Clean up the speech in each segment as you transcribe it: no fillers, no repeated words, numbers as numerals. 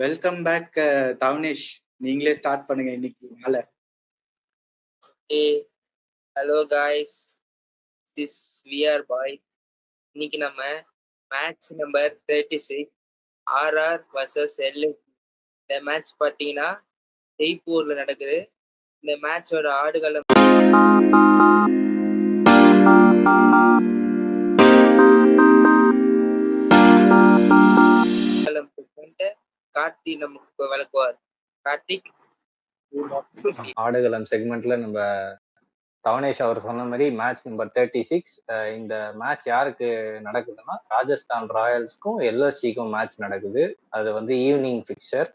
Welcome back Thavanesh. நீங்களே start பண்ணுங்க இன்னைக்கு மேல. Hey, hello guys. This is VR Boy. இன்னைக்கு நம்ம match number 36 RR vs LSG. இந்த மேட்ச் பார்த்தீங்கன்னா ஜெய்ப்பூர்ல நடக்குது. இந்த மேட்சோட ஆடுகளம் கார்த்தி நமக்கு இப்போ விளக்குவார். கார்த்திக் ஆடுகளம் செக்மெண்ட்ல நம்ம தவனேஷ் அவர் சொன்ன மாதிரி மேட்ச் நம்பர் 36. இந்த மேட்ச் யாருக்கு நடக்குதுன்னா ராஜஸ்தான் ராயல்ஸ்க்கும் எல்எஸ்சிக்கும் மேட்ச் நடக்குது. அது வந்து ஈவினிங் பிக்சர்.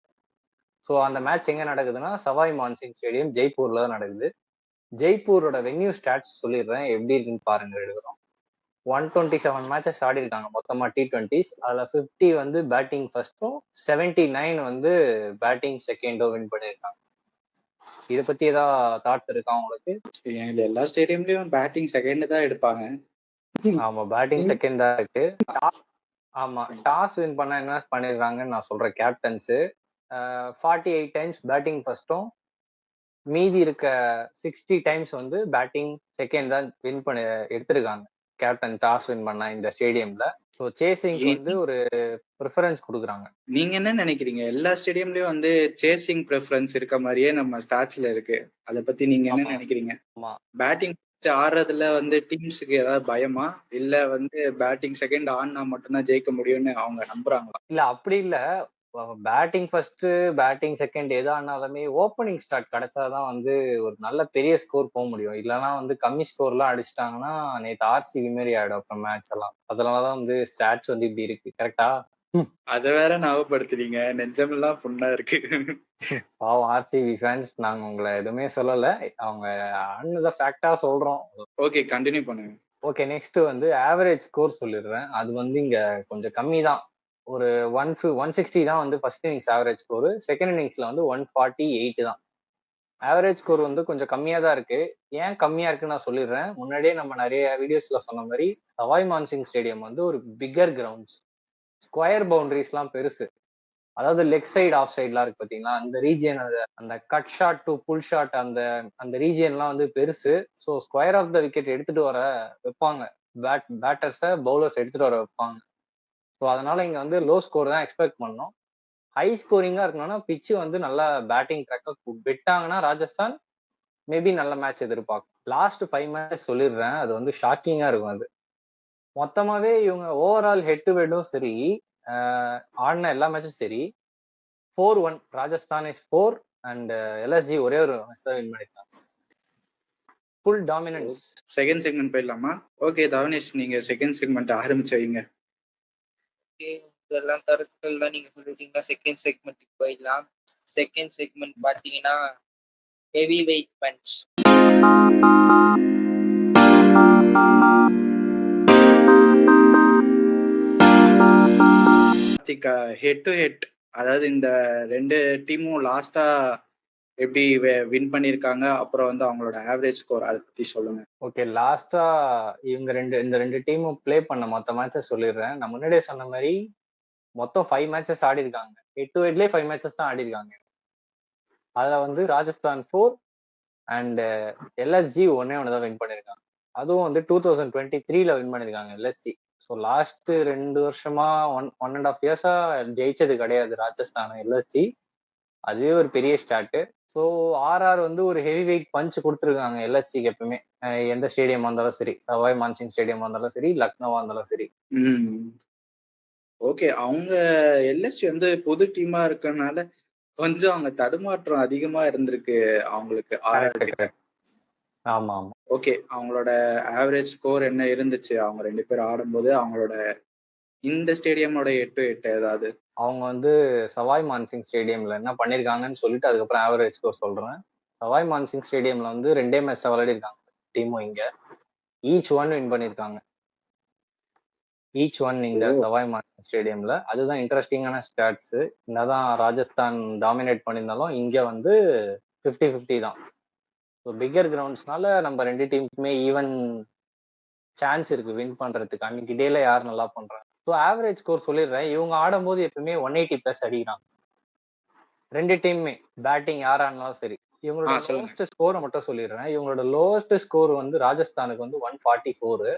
ஸோ அந்த மேட்ச் எங்க நடக்குதுன்னா சவாய் மான்சிங் ஸ்டேடியம் ஜெய்ப்பூர்ல தான் நடக்குது. ஜெய்ப்பூரோட வென்யூ ஸ்டாட்ஸ் சொல்லிடுறேன், எப்படி இருக்குன்னு பாருங்க. எடுக்கிறோம் 127 மேட்சஸ் ஆடி இருக்காங்க மொத்தமா T20s. அதுல 50 வந்து பேட்டிங் ஃபர்ஸ்டும் 79 வந்து பேட்டிங் செகண்டும் வின் பண்ணியிருக்காங்க. இதை பத்தி ஏதாவது தாட்ஸ் இருக்கா உங்களுக்கு? எல்லா ஸ்டேடியம்லயும் பேட்டிங் செகண்ட் தான் எடுப்பாங்க. ஆமா, பேட்டிங் செகண்ட் தான் இருக்கு. ஆமா, டாஸ் வின் பண்ண என்ன பண்ணிருக்காங்கன்னு நான் சொல்றேன். கேப்டன்ஸ் 48 டைம்ஸ் பேட்டிங் ஃபர்ஸ்டும் மீதி இருக்க 60 டைம்ஸ் வந்து பேட்டிங் செகண்ட் தான் வின் பண்ணி எடுத்திருக்காங்க. கேப்டன் டாஸ் வின் பண்ண இந்த ஸ்டேடியம்ல. ஸோ சேசிங்க்கு வந்து ஒரு ப்ரிஃபரன்ஸ் கொடுக்குறாங்க. நீங்க என்ன நினைக்கிறீங்க? எல்லா ஸ்டேடியம்லயும் வந்து சேசிங் ப்ரிஃபரன்ஸ் இருக்க மாதிரியே நம்ம ஸ்டாட்ஸ்ல இருக்கு. அத பத்தி நீங்க என்ன நினைக்கிறீங்க? பேட்டிங் ஆடுறதுல வந்து டீம்ஸுக்கு ஏதாவது பயமா, இல்ல வந்து பேட்டிங் செகண்ட் ஆடினா மட்டும்தான் ஜெயிக்க முடியும்னு அவங்க நம்புறாங்களா? இல்ல அப்படி இல்ல, பேட்டிங் ஃபர்ஸ்ட் பேட்டிங் செகண்ட் எதா ஆனாலுமே ஓப்பனிங் ஸ்டார்ட் கிடைச்சாதான் வந்து ஒரு நல்ல பெரிய ஸ்கோர் போக முடியும். இல்லைன்னா வந்து கம்மி ஸ்கோர்லாம் அடிச்சிட்டாங்கன்னா நேற்று ஆர்சிபி மாரி ஆயிடும் அப்புறம் மேட்ச் எல்லாம். அதனாலதான் வந்து ஸ்டாட்ஸ் வந்து இப்படி இருக்கு. கரெக்டா? அத வேற ஞாபகப்படுத்துறீங்க, நெஞ்சமெல்லாம் புண்ணா இருக்கு. பாவம் ஆர்சிபி ஃபேன்ஸ், நாங்க உங்களை எதுவுமே சொல்லல, அவங்க ஆனத ஃபேக்டா சொல்றோம். ஓகே, கண்டினியூ பண்ணுங்க. ஓகே, நெக்ஸ்ட் வந்து ஆவரேஜ் ஸ்கோர் சொல்லிடுறேன். அது வந்து இங்க கொஞ்சம் கம்மி தான். ஒரு 160 தான் வந்து first innings average score. Second இன்னிங்ஸ்ல வந்து 148 தான். ஆவரேஜ் ஸ்கோர் வந்து கொஞ்சம் கம்மியா தான் இருக்கு. ஏன் கம்மியா இருக்குன்னு நான் சொல்லிடுறேன். முன்னாடியே நம்ம நிறைய வீடியோஸ்ல சொன்ன மாதிரி சவாய் மான்சிங் ஸ்டேடியம் வந்து ஒரு பிக்கர் கிரவுண்ட்ஸ், ஸ்கொயர் பவுண்டரிஸ் எல்லாம் பெருசு. அதாவது லெக் சைடு ஆஃப் சைட்லாம் இருக்கு பாத்தீங்களா, அந்த ரீஜியன், அந்த cut shot to pull shot, அந்த ரீஜியன்லாம் வந்து பெருசு. So square of the wicket எடுத்துட்டு வர வைப்பாங்க, பேட்டர்ஸை பவுலர்ஸ் எடுத்துட்டு வர வைப்பாங்க. ஸோ அதனால இங்க வந்து லோ ஸ்கோர் தான் எக்ஸ்பெக்ட் பண்ணோம். ஹை ஸ்கோரிங்கா இருக்கணும்னா பிச்சு வந்து நல்லா பேட்டிங் ட்ராக்க விட்டாங்கன்னா ராஜஸ்தான் மேபி நல்ல மேட்ச் எதிர்பார்க்கும். லாஸ்ட் 5 மேட்ச் சொல்லிடுறேன், அது வந்து ஷாக்கிங்கா இருக்கும். அது மொத்தமாவே இவங்க ஓவரால் ஹெட் டு ஹெட்டும் சரி, ஆடின எல்லா மேட்சும் சரி 4-1 ராஜஸ்தான் இஸ் 4 அண்ட் எல்எஸ்ஜி ஒரே ஒரு மேட்ச் தான் வின் பண்ணிருக்காங்க. Full dominance. செகண்ட் செக்மெண்ட் போயிடலாமா? ஓகே தவனேஷ், நீங்க செகண்ட் செக்மெண்ட் ஆரம்பிச்சு வைங்க. இதெல்லாம் கருத்துக்கள்லாம் நீங்க சொல்லிட்டீங்க. செகண்ட் செக்மெண்ட்டுக்கு போயிடலாம். செகண்ட் செக்மெண்ட் பார்த்தீங்கன்னா heavy weight punch. Head to head, அதாவது இந்த ரெண்டு டீமும் லாஸ்டா எப்படி வின் பண்ணிருக்காங்க, அப்புறம் வந்து அவங்களோட ஆவரேஜ் ஸ்கோர், அதை பத்தி சொல்லுங்க. ஓகே, லாஸ்டா இவங்க இந்த ரெண்டு டீமும் பிளே பண்ண மொத்த மேட்சஸ் சொல்லிடுறேன். நான் முன்னாடியே சொன்ன மாதிரி மொத்தம் 5 மேட்சஸ் ஆடி இருக்காங்க. ஹெட் டு ஹெட்லயே 5 மேட்சஸ் தான் ஆடி இருக்காங்க. அதுல வந்து ராஜஸ்தான் 4 அண்ட் எல்எஸ்ஜி ஒன்னே தான் வின் பண்ணிருக்காங்க. அதுவும் வந்து 2023ல வின் பண்ணிருக்காங்க எல்எஸ்ஜி. ஸோ லாஸ்ட் 2 வருஷமா 1.5 இயர்ஸா ஜெயிச்சது கிடையாது ராஜஸ்தான் எல்எஸ்ஜி. அதுவே ஒரு பெரிய ஸ்டார்ட். ஸோ ஆர்ஆர் வந்து ஒரு ஹெவி வெயிட் பஞ்ச் கொடுத்துருக்காங்க எல்எஸ்சிக்கு எப்பவுமே. எந்த ஸ்டேடியம் வந்தாலும் சரி, சவாய் மான்சிங் ஸ்டேடியம் வந்தாலும் சரி, லக்னோவா இருந்தாலும் சரி. ஓகே, அவங்க எல்எஸ்சி வந்து புது டீமா இருக்கனால கொஞ்சம் அவங்க தடுமாற்றம் அதிகமா இருந்திருக்கு அவங்களுக்கு. ஆமா ஆமா. ஓகே, அவங்களோட ஆவரேஜ் ஸ்கோர் என்ன இருந்துச்சு அவங்க ரெண்டு பேரும் ஆடும்போது? அவங்களோட இந்த ஸ்டேடியமோட 8-8 ஏதாவது? அவங்க வந்து சவாய் மான்சிங் ஸ்டேடியம்ல என்ன பண்ணிருக்காங்கன்னு சொல்லிட்டு அதுக்கப்புறம் ஆவரேஜ் ஸ்கோர் சொல்றேன். சவாய் மான்சிங் ஸ்டேடியம்ல வந்து 2 மேட்ச் விளையாடி இருக்காங்க டீமும். இங்க ஈச் ஒன் வின் பண்ணிருக்காங்க. ஈச் ஒன் இந்த சவாய் மான்சிங் ஸ்டேடியம்ல. அதுதான் இன்ட்ரெஸ்டிங்கான ஸ்டாட்ஸ். என்னதான் ராஜஸ்தான் டாமினேட் பண்ணியிருந்தாலும் இங்க வந்து 50-50 தான். ஸோ பிக்கர் கிரவுண்ட்ஸ்னால நம்ம ரெண்டு டீமுக்குமே ஈவன் சான்ஸ் இருக்கு வின் பண்றதுக்கு. அன்னைக்கு டேல யார் நல்லா பண்றாங்க. ஸோ ஆவரேஜ் ஸ்கோர் சொல்லிடுறேன். இவங்க ஆடும்போது எப்பவுமே 180+ அடிக்கிறாங்க. 2 டீமுமே பேட்டிங் யாரா இருந்தாலும் சரி. இவங்களோட சொல்லுங்க. லோவஸ்ட் ஸ்கோரை மட்டும் சொல்லிடுறேன். இவங்களோட லோவஸ்ட் ஸ்கோர் வந்து ராஜஸ்தானுக்கு வந்து 144,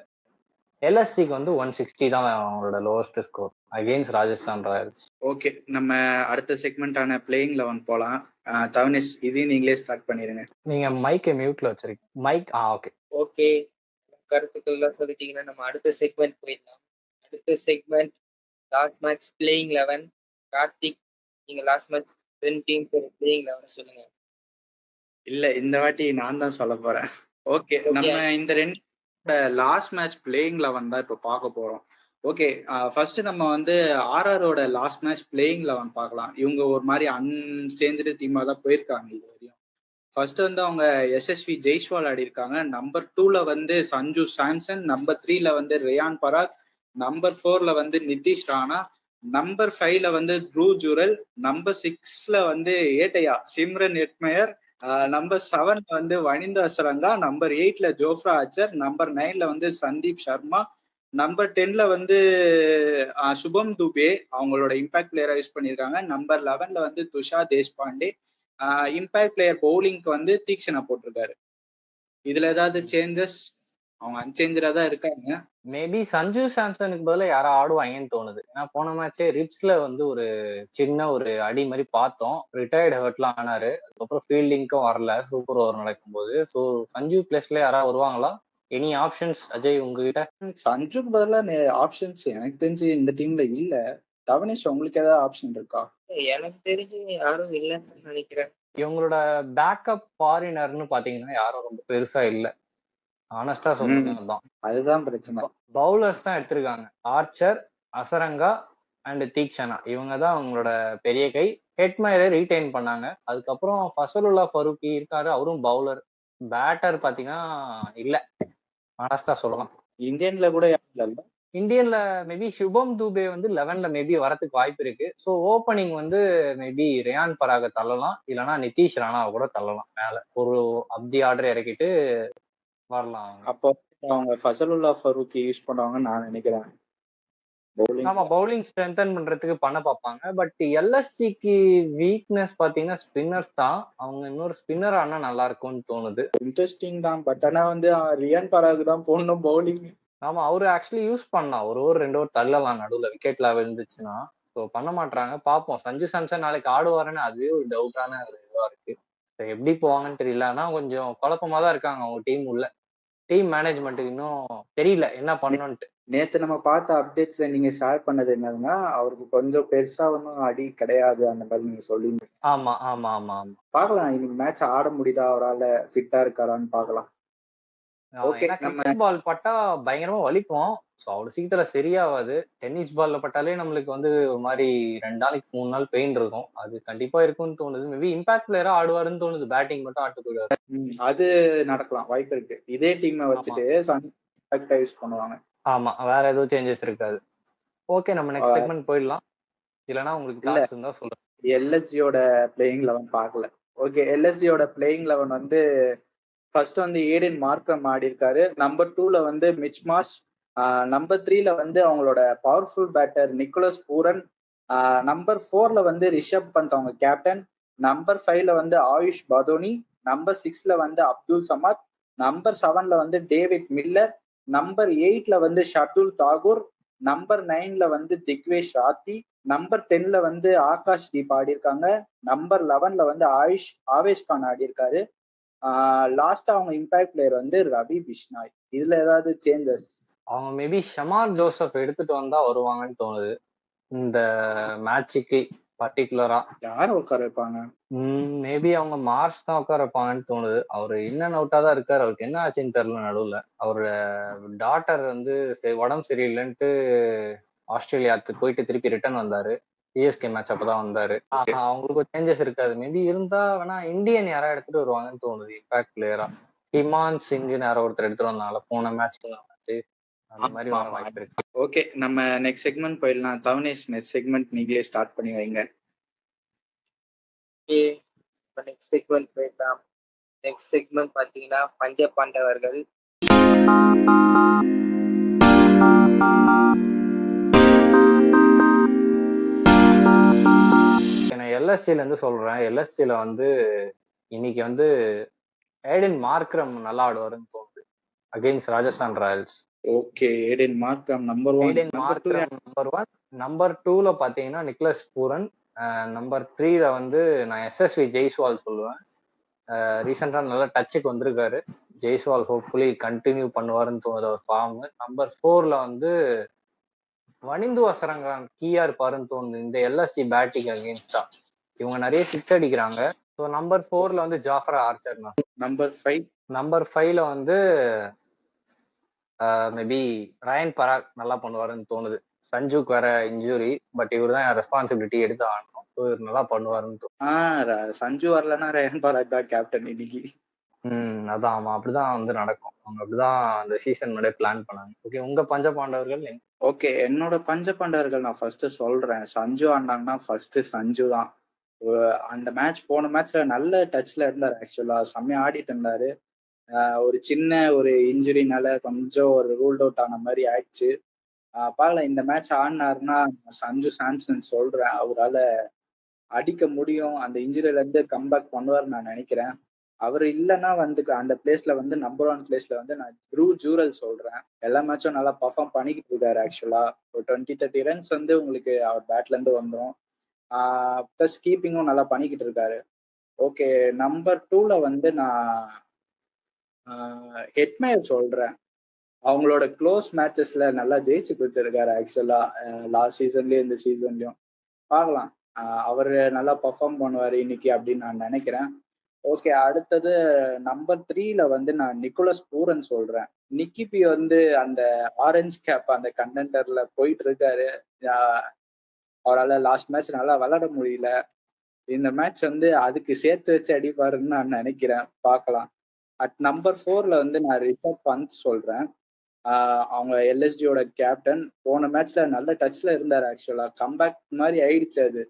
எல்எஸ்சிக்கு வந்து 160 தான் அவங்களோட lowest score against Rajasthan Royals. Okay, நம்ம அடுத்த செக்மெண்டான பிளேயிங் 11 போலாம். தவனேஷ், இதையும் நீங்களே ஸ்டார்ட் பண்ணிருங்க. நீங்க மைக்கை மியூட்ல வச்சிருக்கீங்க. Mic okay. ஓகே, கருத்துக்கள்லாம் சொல்லிட்டீங்கன்னா நம்ம அடுத்த செக்மெண்ட் போயிடலாம். அடுத்த segment last match playing 11. Karthik, நீங்க லாஸ்ட் மேட்ச் 2 டீம் பிளேயிங் 11 சொல்லுங்க. இல்ல, இந்த வாட்டி நான் தான் சொல்ல போறேன். ஓகே, நம்ம இந்த 2 லாஸ்ட் மேட்ச் பிளேயிங் 11 தான் இப்ப பார்க்க போறோம். ஓகே, ஃபர்ஸ்ட் நம்ம வந்து ஆர்ஆரோட லாஸ்ட் மேட்ச் பிளேயிங் 11 பார்க்கலாம். இவங்க ஒரு மாதிரி அன்சேஞ்சு டீமா தான் போயிருக்காங்க இது வரையும். ஃபர்ஸ்ட் வந்து அவங்க எஸ்எஸ்வி ஜெய்ஸ்வால் ஆடி இருக்காங்க. நம்பர் 2ல வந்து சஞ்சு சாம்சன், நம்பர் 3ல வந்து ரியான் பராக், நம்பர் 4ல வந்து நிதிஷ் ராணா, நம்பர் 5ல வந்து த்ரூ ஜுரல், நம்பர் 6ல வந்து ஏட்டையா சிம்ரன் எட்மயர், நம்பர் 7ல வந்து வனிந்த அசரங்கா, நம்பர் 8ல ஜோஃப்ரா ஆச்சர், நம்பர் 9ல வந்து சந்தீப் சர்மா, நம்பர் 10ல வந்து சுபம் துபே அவங்களோட இம்பாக்ட் பிளேயரா யூஸ் பண்ணியிருக்காங்க. நம்பர் 11ல வந்து துஷா தேஷ்பாண்டே, இம்பாக்ட் பிளேயர் பவுலிங்க்கு வந்து தீக்ஷனா போட்டிருக்காரு. இதுல ஏதாவது சேஞ்சஸ்? அவங்க அன்சேஞ்சரா தான் இருக்காங்க. மேபி சஞ்சு சாம்சனுக்கு பதிலா யாரா ஆடுவாங்கன்னு தோணுது. ஏன்னா போன மேட்சே ரிப்ஸ்ல வந்து ஒரு சின்ன ஒரு அடி மாதிரி பார்த்தோம். ரிட்டையர்டு ஹர்ட்லாம் ஆனாரு. அதுக்கப்புறம் ஃபீல்டிங்க்கும் வரல சூப்பர் ஓவர் நடக்கும்போது. ஸோ சஞ்சு பிளேஸ்ல யாராவது வருவாங்களா? எனி ஆப்ஷன்ஸ் அஜய் உங்ககிட்ட? சஞ்சுக்கு பதிலா ஆப்ஷன்ஸ் எனக்கு தெரிஞ்சு இந்த டீம்ல இல்ல. தவனேஷ், உங்களுக்கு ஏதாவது ஆப்ஷன் இருக்கா? எனக்கு தெரிஞ்சு யாரும் இல்லைன்னு நினைக்கிறேன். இவங்களோட பேக்கப் ஃபாரினர்னு பாத்தீங்கன்னா யாரும் ரொம்ப பெருசா இல்ல. ஆனஸ்டா சொல்லணும், அதுதான் பிரச்சனை. பவுலர்ஸ் தான் எடுத்திருக்காங்க. ஆர்ச்சர், அசரங்கா அண்ட் தீக்ஷனா, இவங்க தான் அவங்களோட பெரிய கை. ஹெட்மயரை ரீடைன் பண்ணாங்க. அதுக்கப்புறம் ஃபசலுல்லா ஃபரூக்கி இருக்காரு, அவரும் பவுலர். பேட்டர் பாத்தீங்கன்னா இல்ல, ஆனஸ்டா சொல்லலாம். இந்தியன்ல கூட இல்ல. இந்தியன்ல மேபி சுபம் துபே வந்து 11ல மேபி வரதுக்கு வாய்ப்பு இருக்கு. ஸோ ஓப்பனிங் வந்து மேபி ரியான் பராக தள்ளலாம், இல்லைன்னா நிதிஷ் ராணாவை கூட தள்ளலாம் மேல. ஒரு அப்தி ஆர்டர் இறக்கிட்டு வரலாம். அப்போ அவங்க ஃபசலுல்லா ஃபரூக்கி யூஸ் பண்ணுவாங்கன்னு நான் நினைக்கிறேன். ஆமா, பவுலிங் ஸ்ட்ரென்தன் பண்றதுக்கு பண்ண பார்ப்பாங்க. பட் எல்எஸ்சிக்கு வீக்னஸ் பாத்தீங்கன்னா ஸ்பின்னர்ஸ் தான். அவங்க இன்னொரு ஸ்பின்னர் ஆனா நல்லா இருக்கும்னு தோணுது. இன்ட்ரெஸ்டிங் தான். பட் ஆனா வந்து ரியான் பராக் தான் போடணும் பவுலிங். ஆமா, அவரு ஆக்சுவலி யூஸ் பண்ணலாம். ஒரு ஓவர் 2 ஓவர் தள்ளலாம் நடுவுல விக்கெட்ல விழுந்துச்சுன்னா. ஸோ பண்ண மாட்டாங்க. பார்ப்போம். சஞ்சு சாம்சன் நாளைக்கு ஆடுவாருன்னு அதுவே ஒரு டவுட்டான ஒரு இதுவா இருக்கு. எப்படி போவாங்கன்னு தெரியல. ஆனா கொஞ்சம் குழப்பமா தான் இருக்காங்க அவங்க டீம் உள்ள. டீம் மேனேஜ்மெண்ட்டுக்கு இன்னும் தெரியல என்ன பண்ணணும்ட்டு. நேத்து நம்ம பார்த்த அப்டேட்ஸ்ல நீங்க ஷேர் பண்ணது என்னன்னா, அவருக்கு கொஞ்சம் பெருசா ஒன்றும் அடி கிடையாது அந்த மாதிரி நீங்க சொல்லிருந்தீங்க. ஆமா ஆமா ஆமா ஆமா. பார்க்கலாம் இன்னைக்கு மேட்ச் ஆட முடியுதா, அவரால் ஃபிட்டா இருக்காரான்னு பார்க்கலாம். ஓகே, நம்ம பால் பட்டா பயங்கரமா வலிக்கும். ஸோ அவ்வளவு சீக்கிரம் சரியாவாது. டென்னிஸ் பால்ல பட்டாலே நம்மளுக்கு வந்து ஒரு மாதிரி 2 நாளைக்கு 3 நாள் பெயின் இருக்கும். அது கண்டிப்பா இருக்கும்னு தோணுது. மேபி இம்பாக்ட் பிளேயரா ஆடுவாருன்னு தோணுது. பேட்டிங் மட்டும் ஆட்டு போயிடுவாரு. அது நடக்கலாம், வாய்ப்பு இருக்கு. இதே டீமை வச்சுட்டு யூஸ் பண்ணுவாங்க. ஆமா, வேற எதுவும் சேஞ்சஸ் இருக்காது. ஓகே, நம்ம நெக்ஸ்ட் செக்மெண்ட் போயிடலாம். இல்லனா உங்களுக்கு தாட்ஸ் இருந்தா சொல்லுங்க. எல்எஸ்ஜியோட பிளேயிங் 11 பார்க்கல. ஓகே, எல்எஸ்ஜியோட பிளேயிங் 11 வந்து ஃபர்ஸ்ட் வந்து ஏடன் மார்க்கம் ஆடி இருக்காரு. நம்பர் 2ல வந்து மிச் மார்ஷ், நம்பர் 3ல வந்து அவங்களோட powerful batter Nicholas Pooran, number 4ல வந்து ரிஷப் பந்த் அவங்க கேப்டன், நம்பர் 5ல வந்து ஆயுஷ் பதோனி, நம்பர் 6ல வந்து அப்துல் சமத், நம்பர் 7ல வந்து டேவிட் மில்லர், நம்பர் 8ல வந்து ஷர்துல் தாகூர், நம்பர் 9ல வந்து திக்வேஷ் ராத்தி, நம்பர் 10ல வந்து ஆகாஷ் தீப் ஆடி இருக்காங்க, நம்பர் 11ல வந்து ஆவேஷ் கான் ஆடி இருக்காரு. லாஸ்டா அவங்க இம்பாக்ட் பிளேயர் வந்து ரவி பிஷ்னாய். இதுல ஏதாவது சேஞ்சஸ்? அவங்க மேபி ஷமார் ஜோசப் எடுத்துட்டு வந்தா வருவாங்கன்னு தோணுது இந்த மேட்சுக்கு. பர்டிகுலரா யார உட்கார வைப்பாங்க? மேபி அவங்க மார்ச் தான் உட்கார வைப்பாங்கன்னு தோணுது. அவரு இன்னும் அவுட்டா தான் இருக்காரு. அவருக்கு என்ன ஆச்சுன்னு தெரியல. நடுவுல அவரோட டாட்டர் வந்து உடம்பு சரியில்லைன்ட்டு ஆஸ்திரேலியாவுக்கு போயிட்டு திருப்பி ரிட்டர்ன் வந்தாரு. சிஎஸ்கே மேட்ச் அப்பதான் வந்தாரு. அவங்களுக்கு சேஞ்சஸ் இருக்காது. மேபி இருந்தா வேணா இந்தியன் யாரா எடுத்துட்டு வருவாங்கன்னு தோணுது இம்பாக்ட் பிளேயரா. ஹிமான் சிங்னு யாரோ ஒருத்தர் எடுத்துட்டு வந்தாங்க போன மேட்ச்க்கு. அந்த மாதிரி வர வாய்ப்பு இருக்கு. ஓகே, நம்ம நெக்ஸ்ட் செக்மெண்ட் போயிடலாம். தவனேஷ், நெக்ஸ்ட் செக்மெண்ட் நீங்களே ஸ்டார்ட் பண்ணி வைங்க. நெக்ஸ்ட் செக்மெண்ட் போயிடலாம். நெக்ஸ்ட் செக்மெண்ட் பாத்தீங்கன்னா பஞ்ச பாண்டவர்கள். எல்எஸ்சில இருந்து சொல்றேன். எல்எஸ்சில வந்து இன்னைக்கு வந்து ஏடன் மார்க்ரம் நல்லா ஆடுவாருன்னு தோணுது against Rajasthan Royals. Okay, Aiden Markram number 1. Aiden number 2 Markram number 1. Number 2ல பாத்தீங்கன்னா நிக்லஸ் பூரன். நம்பர் 3ல வந்து நான் எஸ்எஸ்வி ஜெய்ஸ்வால் சொல்லுவேன். ரீசெண்டா நல்ல டச்சுக்கு வந்திருக்காரு. ஜெய்ஸ்வால் ஹோப்ஃபுல்லி கண்டினியூ பண்ணுவாருன்னு தோணுது அவர் ஃபார்ம். நம்பர் 4ல வந்து வனிந்து அசரங்கான் கீயா இருப்பாருன்னு தோணுது இந்த எல்எஸ்சி பேட்டிங் அகேன்ஸ்டா. இவங்க நிறைய சிக்ஸ் அடிக்கிறாங்க. ஸோ நம்பர் 4ல வந்து ஜாஃபரா ஆர்ச்சர். நம்பர் 5ல வந்து மேபி ரயன் பராக் நல்லா பண்ணுவாருன்னு தோணுது. சஞ்சுக்கு வேற இன்ஜுரி, பட் இவர் தான் ரெஸ்பான்சிபிலிட்டி எடுத்து ஆடணும். ஸோ இவர் நல்லா பண்ணுவாருன்னு தோணுது. சஞ்சு வரலன்னா ரயன் பராக் தான் கேப்டன் இன்னைக்கு. அதான் ஆமா, அப்படிதான் வந்து நடக்கும். அவங்க அப்படிதான் அந்த சீசன் முன்னாடியே பிளான் பண்ணாங்க. ஓகே, உங்க பஞ்ச பாண்டவர்கள்? ஓகே, என்னோட பஞ்ச பாண்டவர்கள் நான் ஃபர்ஸ்ட் சொல்றேன். சஞ்சு ஆண்டாங்கன்னா ஃபர்ஸ்ட் சஞ்சு தான். அந்த மேட்ச் போன மேட்ச்ல நல்ல டச்ல இருந்தாரு. ஆக்சுவலா செம்மையா ஆடிட்டு இருந்தாரு. ஒரு சின்ன ஒரு இன்ஜுரினால கொஞ்சம் ஒரு ரூல்ட் அவுட் ஆன மாதிரி ஆயிடுச்சு. பார்க்கலாம், இந்த மேட்ச் ஆடினாருன்னா சஞ்சு சாம்சன் சொல்றேன். அவரால் அடிக்க முடியும். அந்த இன்ஜுரியில இருந்து கம்பேக் பண்ணுவார்னு நான் நினைக்கிறேன். அவர் இல்லைன்னா வந்து அந்த பிளேஸ்ல வந்து நம்பர் 1 பிளேஸ்ல வந்து நான் ட்ரூ ஜூரல் சொல்றேன். எல்லா மேட்சும் நல்லா பர்ஃபார்ம் பண்ணிக்கிட்டு இருக்காரு. ஆக்சுவலா ஒரு 20-30 ரன்ஸ் வந்து உங்களுக்கு அவர் பேட்ல இருந்து வந்துடும். பிளஸ் கீப்பிங்கும் நல்லா பண்ணிக்கிட்டு இருக்காரு. ஓகே, நம்பர் 2ல வந்து நான் ஹெட்மேயர் சொல்றேன். அவங்களோட க்ளோஸ் மேட்சஸ்ல நல்லா ஜெயிச்சு கொடுத்துருக்காரு. ஆக்சுவலா லாஸ்ட் சீசன்லயும் இந்த சீசன்லயும் பார்க்கலாம். அவர் நல்லா பர்ஃபார்ம் பண்ணுவாரு இன்னைக்கு அப்படின்னு நான் நினைக்கிறேன். ஓகே, அடுத்தது நம்பர் 3ல வந்து நான் நிக்கோலஸ் பூரன் சொல்றேன். நிக்கிபி வந்து அந்த ஆரஞ்சு கேப் அந்த கண்டெண்டர்ல போயிட்டு இருக்காரு. அவரால் லாஸ்ட் மேட்ச் நல்லா விளையாட முடியல. இந்த மேட்ச் வந்து அதுக்கு சேர்த்து வச்சு அடிப்பாருன்னு நான் நினைக்கிறேன். பார்க்கலாம். அட் நம்பர் 4ல வந்து நான் ரிஷப் பந்த் சொல்றேன். அவங்க எல்எஸ்டியோட கேப்டன். போன மேட்ச்ல நல்ல டச்ல இருந்தாரு. ஆக்சுவலா கம்பேக் மாதிரி ஆயிடுச்சு அது.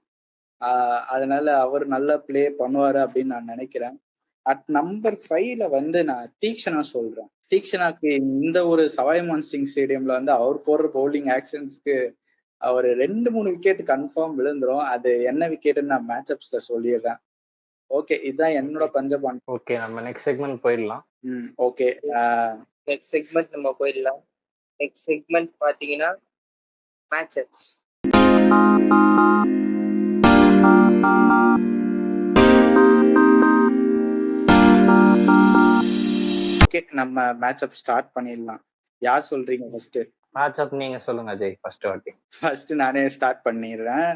அதனால அவர் நல்லா பிளே பண்ணுவாரு அப்படின்னு நான் நினைக்கிறேன். அட் நம்பர் 5ல வந்து நான் தீக்ஷனா சொல்றேன். தீக்ஷனாக்கு இந்த ஒரு சவாய்மான் சிங் ஸ்டேடியம்ல வந்து அவர் போடுற பவுலிங் ஆக்ஷன்ஸ்க்கு அவர் 2-3 விக்கெட் கன்ஃபார்ம் விழுந்துரும். அது என்ன விக்கெட்னு நான் மேட்சப்ஸ்ல சொல்லிடுறேன். ஓகே, இதுதான் என்னோட பஞ்சபான். ஓகே, நம்ம நெக்ஸ்ட் செக்மெண்ட் போயிடலாம். ஓகே, நெக்ஸ்ட் செக்மெண்ட் நம்ம போயிடலாம். நெக்ஸ்ட் செக்மெண்ட் பாத்தீங்கன்னா மேட்சப்ஸ். ஓகே, நம்ம மேட்சப் ஸ்டார்ட் பண்ணிடலாம். யார் சொல்றீங்க ஃபர்ஸ்ட்? மேட்சப் நீங்க சொல்லுங்க அஜய். ஃபர்ஸ்ட் நானே ஸ்டார்ட் பண்ணிடுறேன்.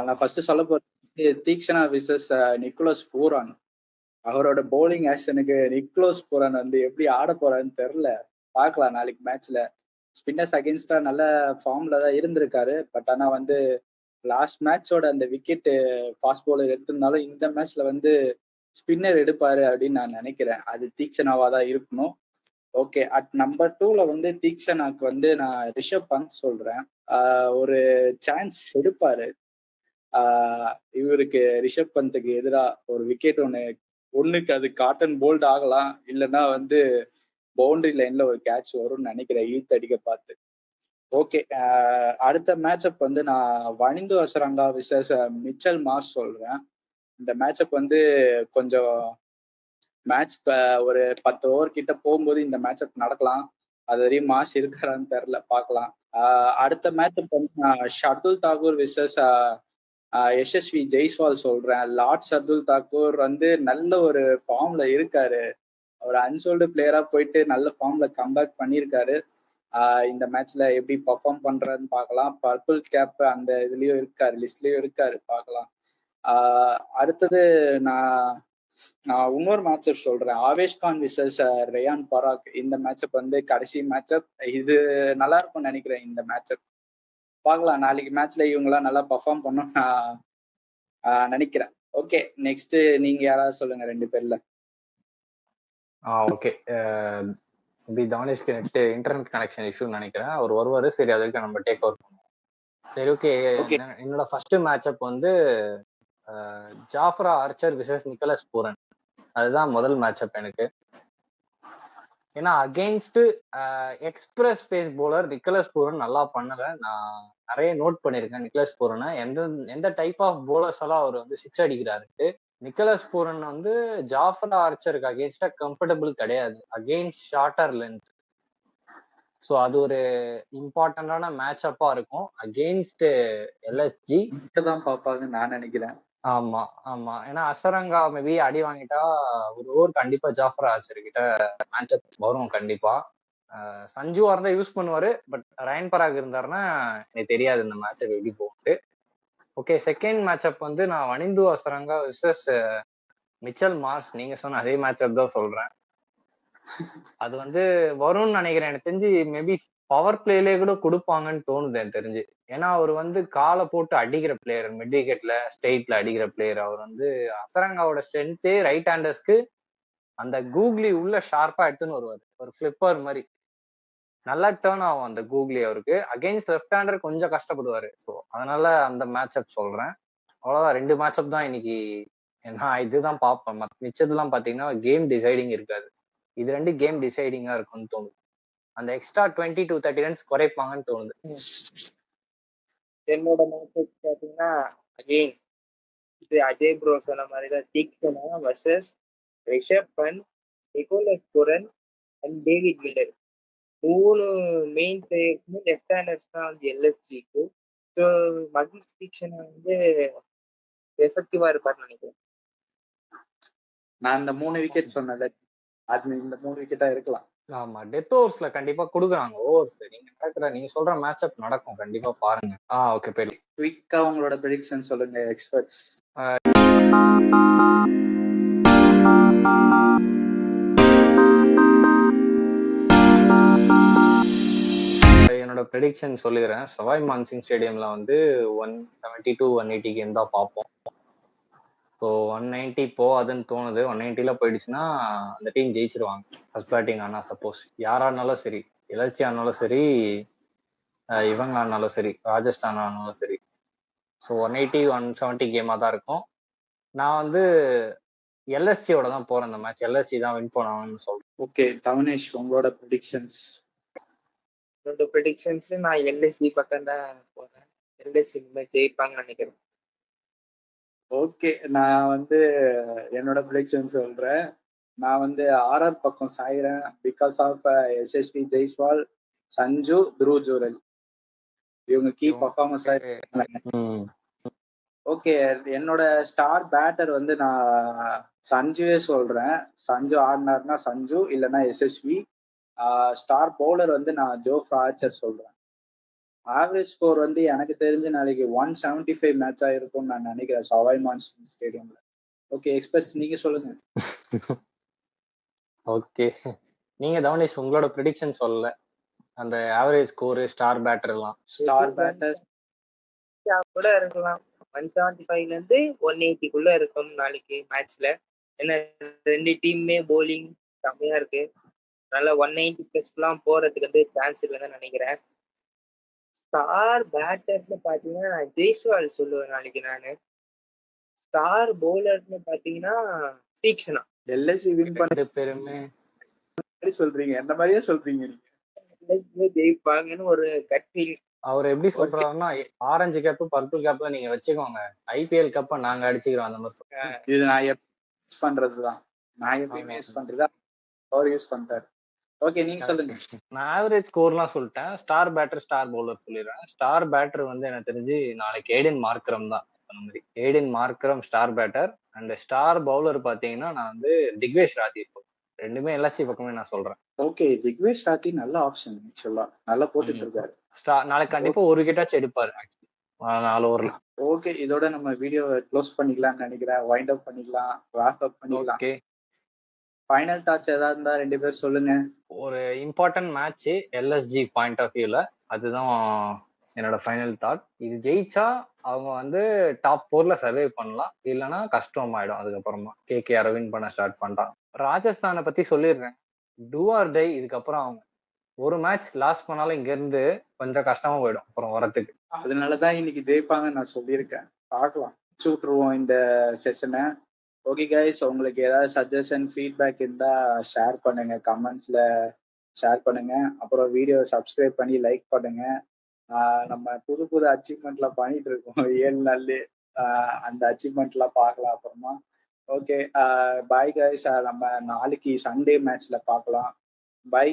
நான் ஃபர்ஸ்ட் சொல்ல போறது தீக்ஷனா விசஸ் நிக்கோலஸ் பூரான். அவரோட பவுலிங் ஆக்ஷனுக்கு நிக்கோலஸ் பூரான் வந்து எப்படி ஆட போறான்னு தெரியல. பார்க்கலாம் நாளைக்கு மேட்ச்ல. ஸ்பின்னர்ஸ் அகேன்ஸ்டா நல்ல ஃபார்ம்ல தான் இருந்திருக்காரு. பட் ஆனா வந்து லாஸ்ட் மேட்சோட அந்த விக்கெட் ஃபாஸ்ட் பவுலர் எடுத்திருந்தாலும் இந்த மேட்ச்ல வந்து ஸ்பின்னர் எடுப்பாரு அப்படின்னு நான் நினைக்கிறேன். அது தீக்ஷனாவா தான் இருக்கணும். ஓகே, அட் நம்பர் 2ல வந்து தீக்ஷனாக்கு வந்து நான் ரிஷப் பந்த் சொல்றேன். ஒரு சான்ஸ் எடுப்பாரு. இவருக்கு ரிஷப் பந்துக்கு எதிராக ஒரு விக்கெட் ஒண்ணுக்கு அது காட்டன் போல்ட் ஆகலாம். இல்லைன்னா வந்து பவுண்டரி லைன்ல ஒரு கேட்ச் வரும்னு நினைக்கிறேன், ஈத் அடிக்க பார்த்து. ஓகே, அடுத்த மேட்சப் வந்து நான் Wanindu Hasaranga versus Mitchell Marsh சொல்றேன். இந்த மேட்சப் வந்து கொஞ்சம் மேட்ச் ஒரு 10 ஓவர் கிட்ட போகும்போது இந்த மேட்சப் நடக்கலாம். அது வரையும் மாஸ் இருக்காரான்னு தெரியல, பார்க்கலாம். அடுத்த மேட்சப் வந்து நான் ஷர்துல் தாக்கூர் விசஸ் யசஸ்வி ஜெய்ஸ்வால் சொல்றேன். லார்ட் ஷர்துல் தாக்கூர் வந்து நல்ல ஒரு ஃபார்ம்ல இருக்காரு. அவர் அன்சோல்டு பிளேயரா போயிட்டு நல்ல ஃபார்ம்ல கம்பேக் பண்ணியிருக்காரு. இந்த மேட்ச்ல எப்படி பர்ஃபார்ம் பண்றாருன்னு பார்க்கலாம். பர்பிள் கேப் அந்த இதுலயும் இருக்காரு, லிஸ்ட்லயும் இருக்காரு, பார்க்கலாம். அடுத்தது நான் இன்னொரு மேட்சப் சொல்றேன். ஆவேஷ் கான் விசஸ் ரயான் பராக். இந்த மேட்சப் வந்து கடைசி மேட்சப். இது நல்லா இருக்கும்னு நினைக்கிறேன் இந்த மேட்சப். பார்க்கலாம், நாளைக்கு மேட்ச்ல இவங்கெல்லாம் நல்லா பர்ஃபார்ம் பண்ணும் நான் நினைக்கிறேன். ஓகே, நெக்ஸ்ட் நீங்க யாராவது சொல்லுங்க 2 பேர்ல. ஓகே, தவனேஷ்க்கு நெட் இன்டர்நெட் கனெக்ஷன் இஷ்யூ நினைக்கிறேன். அவர் வருவாரு. சரி, அதுக்கு நம்ம டேக் ஓவர் பண்ணுவோம். சரி, ஓகே. என்னோட ஃபர்ஸ்ட் மேட்சப் வந்து Jofra Archer versus Nicholas Pooran. அதுதான் முதல் மேட்சப் எனக்கு. ஏன்னா against express pace bowler Nicholas Pooran நல்லா பண்ணல. நான் நிறைய நோட் பண்ணியிருக்கேன் நிக்கலஸ் பூரனை. எந்த டைப் ஆஃப் போலர்ஸ் எல்லாம் அவர் வந்து சிக்ஸ் அடிக்கிறாரு. நிக்கலஸ் பூரன் வந்து ஜாஃபர் ஆர்ச்சருக்கு அகேன்ஸ்டா கம்ஃபர்டபுள் கிடையாது அகெயின்ஸ்ட் ஷார்ட்டர் லென்த். ஸோ அது ஒரு இம்பார்ட்டன்டான மேட்ச் அப்பா இருக்கும் அகெயின்ஸ்ட் எல்எஸ்ஜி தான் பார்ப்பாங்கன்னு நான் நினைக்கிறேன். ஆமா ஆமா, ஏன்னா அசரங்கா மேபி அடி வாங்கிட்டா ஒரு ஓவர் கண்டிப்பா ஜாஃபர் ஆர்ச்சர் கிட்ட மேட்ச் அப் வரும் கண்டிப்பா. சஞ்சுவா இருந்தா யூஸ் பண்ணுவாரு, பட் ரயன் பராக் இருந்தாருன்னா எனக்கு தெரியாது இந்த மேட்ச் எப்படி போகுது. ஓகே, செகண்ட் மேட்ச் அப் வந்து நான் Wanindu Hasaranga versus Mitchell Marsh. நீங்க சொன்ன அதே மேட்ச் அப் தான் சொல்றேன். அது வந்து வரும்னு நினைக்கிறேன். எனக்கு தெரிஞ்சு மேபி பவர் பிளேலே கூட கொடுப்பாங்கன்னு தோணுது எனக்கு தெரிஞ்சு. ஏன்னா அவர் வந்து காலை போட்டு அடிக்கிற பிளேயர், மிட் விக்கெட்ல ஸ்ட்ரெயிட்ல அடிக்கிற பிளேயர். அவர் வந்து அசரங்காவோட ஸ்ட்ரென்த்தே ரைட் ஹேண்டர்ஸ்க்கு அந்த கூகுளி உள்ள ஷார்ப்பா எடுத்துன்னு வருவார், ஒரு ஃபிளிப்பர் மாதிரி. நல்லா டேர்ன் ஆகும் அந்த கூகுளி அவருக்கு. அகெயின்ஸ்ட் லெஃப்ட் ஹேண்டர் கொஞ்சம் கஷ்டப்படுவாரு. ஸோ அதனால அந்த மேட்ச் அப் சொல்றேன். அவ்வளவுதான், 2 மேட்ச் அப் தான் இன்னைக்கு. நான் இதுதான் பார்ப்பேன். மிச்சதுலாம் பாத்தீங்கன்னா கேம் டிசைடிங் இருக்காது. இது 2 கேம் டிசைடிங்கா இருக்கும்னு தோணுது. அந்த எக்ஸ்ட்ரா 20 to 30 ரன்ஸ் குறைப்பாங்கன்னு தோணுது. என்னோட மேட்ச் பாத்தீங்கன்னா அகெயின் இது அஜய் ப்ரோ சொன்ன மாதிரி தான், Theekshana versus Rishabh Pant, Nicholas Pooran and David Miller. 3 main பிளேயர்ஸுமே லெஃப்ட் ஹேண்டர்ஸ் தான் வந்து எல்எஸ்ஜிக்கு. ஸோ மகேஷ் தீக்ஷனா வந்து எஃபெக்டிவா இருப்பார்னு நினைக்கிறேன். நான் இந்த 3 விக்கெட் சொன்னேன், அது இந்த 3 விக்கெட்டா இருக்கலாம். ஆமா, டெத் ஓவர்ஸ்ல கண்டிப்பா கொடுக்குறாங்க ஓவர்ஸ். நீங்க சொல்ற மேட்ச் அப் நடக்கும் கண்டிப்பா, பாருங்க. ஓகே, பெரிய குயிக்கா உங்களோட ப்ரெடிக்ஷன் சொல்லுங்க எக்ஸ்பர்ட்ஸ். என்னோட ப்ரெடிக்ஷன் சொல்லிடுறேன். சவாய் மான்சிங் ஸ்டேடியம்ல வந்து 170 to 180 கேம் தான் பார்ப்போம். ஸோ 190 போகாதுன்னு தோணுது. 190ல போயிடுச்சுன்னா அந்த டீம் ஜெயிச்சிருவாங்க. ஃபர்ஸ்ட் பேட்டிங் ஆனா சப்போஸ் யார் ஆனாலும் சரி, எல்எஸ்சி ஆனாலும் சரி, இவங்க ஆனாலும் சரி, ராஜஸ்தான் ஆனாலும் சரி. ஸோ 180 170 கேமா தான் இருக்கும். நான் வந்து எல்எஸ்சியோட தான் போறேன் இந்த மேட்ச். எல்எஸ்சி தான் வின் பண்ணுவாங்கன்னு சொல்றேன். ஓகே, தவனேஷ் உங்களோட ப்ரெடிக்ஷன்ஸ். என்னோட ப்ரெடிக்ஷன்ஸ் நான் எல்எஸ்சி பக்கம் தான் போறேன். எல்எஸ்சி ஜெயிப்பாங்கன்னு நினைக்கிறேன். ஓகே, நான் வந்து என்னோட ப்ரெடிக்ஷன் சொல்றேன். நான் வந்து ஆர்ஆர் பக்கம் சாயிறேன் because of SSB Jaiswal, Sanju, Dhruv Jurel. இவங்க கீ பர்ஃபார்மன்ஸ். ஓகே, என்னோட ஸ்டார் பேட்டர் வந்து நான் சஞ்சுவே சொல்றேன். சஞ்சு ஆடினார்னா சஞ்சு, இல்லைன்னா எஸ்எஸ்பி. ஸ்டார் பவுலர் வந்து நான் ஜோஃப்ரா ஆர்ச்சர் சொல்றேன். ஆவரேஜ் ஸ்கோர் வந்து எனக்கு தெரிஞ்சு நாளைக்கு 175 மேட்சா இருக்கும்னு நான் நினைக்கிறேன் சவாய் மான்சிங் ஸ்டேடியம்ல. ஓகே, எக்ஸ்பர்ட்ஸ் நீங்க சொல்லுங்க. ஓகே, நீங்க தவனேஷ் உங்களோட ப்ரெடிக்ஷன் சொல்லல. அந்த ஆவரேஜ் ஸ்கோர், ஸ்டார் பேட்டர் எல்லாம். ஸ்டார் பேட்டர் கூட இருக்கலாம். 175ல இருந்து 180க்குள்ள இருக்கும் நாளைக்கு மேட்ச்ல. ஏன்னா 2 டீமுமே போலிங் செம்மையா இருக்கு. அதனால 190 பிளஸ் எல்லாம் போறதுக்கு வந்து சான்ஸ் இல்லைன்னு நினைக்கிறேன். ஸ்டார் பேட்டர்னு பாத்தீங்கன்னா நான் ஜெய்ஸ்வால் சொல்லுவேன் நாளைக்கு. நானு ஸ்டார் பவுலர்னு பாத்தீங்கன்னா தீக்ஷனா. எல்எஸ்சி வின் பண்ண பேருமே சொல்றீங்க, என்ன மாதிரியே சொல்றீங்க நீங்க. ஜெயிப்பாங்கன்னு ஒரு கட் ஃபீல். அவர் எப்படி சொல்றாருன்னா, ஆரஞ்சு கேப் பர்பிள் கேப்ல நீங்க வச்சுக்கோங்க, ஐபிஎல் கப்ப நாங்க அடிச்சுக்கிறோம் அந்த மாதிரி. இது நான் யூஸ் பண்றதுதான், நான் எப்பயுமே யூஸ் பண்றதா அவர் யூஸ் பண்றாரு. ஓகே, நீங்க சொல்லுங்க. நான் ஆவரேஜ் ஸ்கோர்லாம் சொல்லிட்டேன். ஸ்டார் பேட்டர், ஸ்டார் பவுலர் சொல்லிடுறேன். ஸ்டார் பேட்டர் வந்து எனக்கு தெரிஞ்சு நாளைக்கு ஏடன் மார்க்ரம் தான். அந்த மாதிரி Aiden Markram star batter. And star bowler பாத்தீங்கன்னா நான் வந்து திக்வேஷ் ராதீப். ரெண்டுமே எல்எஸ்சி பக்கமே நான் சொல்றேன். ஓகே, திக்வேஷ் ராத்தி நல்ல ஆப்ஷன், ஆக்சுவலா நல்லா போட்டுட்டு இருக்காரு. நாளைக்கு கண்டிப்பா ஒரு விக்கெட்டாச்சும் எடுப்பாரு 4 ஓவர்ல. ஓகே, இதோட நம்ம வீடியோ க்ளோஸ் பண்ணிக்கலாம்னு நினைக்கிறேன். வைண்ட் அப் பண்ணிக்கலாம், ராப் அப் பண்ணிக்கலாம். ஓகே, ஃபைனல் டாச் ஏதாவது இருந்தா 2 பேர் சொல்லுங்க. ஒரு important match LSG point of வியூல, அதுதான் என்னோட ஃபைனல் தாட். இது ஜெயிச்சா அவங்க வந்து டாப் 4ல சர்வே பண்ணலாம், இல்லைன்னா கஷ்டமாயிடும். அதுக்கப்புறமா கேகேஆர் வின் பண்ண ஸ்டார்ட் பண்றான். ராஜஸ்தானை பத்தி சொல்லிடுறேன். Do or die. இதுக்கப்புறம் அவங்க ஒரு மேட்ச் லாஸ் பண்ணாலும் இங்க இருந்து கொஞ்சம் கஷ்டமா போயிடும் அப்புறம் வரத்துக்கு. அதனாலதான் இன்னைக்கு ஜெயிப்பாங்கன்னு நான் சொல்லியிருக்கேன். பார்க்கலாம், சூட்டுருவோம் இந்த செஷனை. ஓகே கைஸ், உங்களுக்கு ஏதாவது சஜஷன் ஃபீட்பேக் இருந்தா ஷேர் பண்ணுங்க, கமெண்ட்ஸ்ல ஷேர் பண்ணுங்க. அப்புறம் வீடியோ சப்ஸ்கிரைப் பண்ணி லைக் பண்ணுங்க. நம்ம புது புது அச்சீவ்மெண்ட்லாம் பண்ணிட்டு இருக்கோம் 7 நாள்லயே. அந்த அச்சீவ்மெண்ட்லாம் பார்க்கலாம் அப்புறமா. Okay, bye guys. நம்ம நாளைக்கு சண்டே மேட்ச்ல பார்க்கலாம். பை.